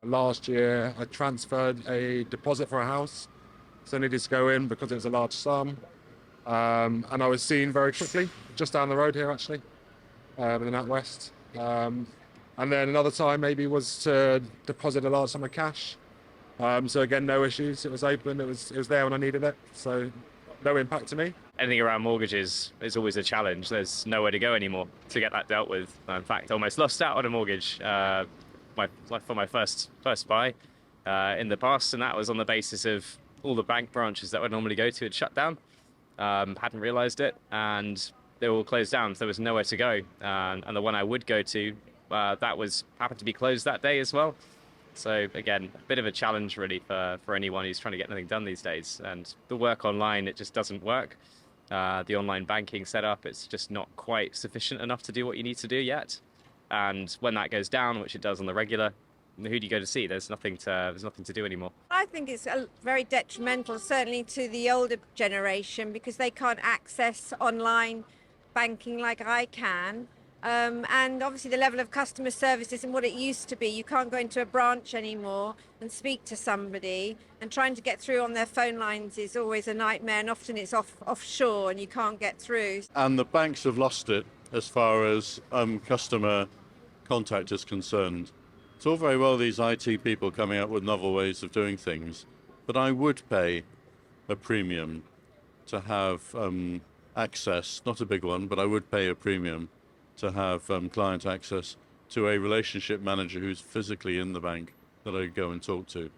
Last year, I transferred a deposit for a house, so I needed to go in because it was a large sum. And I was seen very quickly, just down the road here actually, in the NatWest. And then another time maybe was to deposit a large sum of cash. So again, no issues. It was open. It was there when I needed it. So no impact to me. Anything around mortgages is always a challenge. There's nowhere to go anymore to get that dealt with. In fact, I almost lost out on a mortgage for my first buy in the past, and that was on the basis of all the bank branches that I would normally go to had shut down. Hadn't realised it, and they were all closed down, so there was nowhere to go. And the one I would go to, happened to be closed that day as well. So again, a bit of a challenge really for anyone who's trying to get anything done these days. And the work online, it just doesn't work. The online banking setup, it's just not quite sufficient enough to do what you need to do yet. And when that goes down, which it does on the regular, who do you go to see? There's nothing to do anymore. I think it's very detrimental, certainly to the older generation, because they can't access online banking like I can. And obviously the level of customer service isn't what it used to be. You can't go into a branch anymore and speak to somebody, and trying to get through on their phone lines is always a nightmare, and often it's offshore and you can't get through. And the banks have lost it as far as customer contact is concerned. It's all very well these IT people coming up with novel ways of doing things, but I would pay a premium to have access, not a big one, but I would pay a premium to have client access to a relationship manager who's physically in the bank that I go and talk to.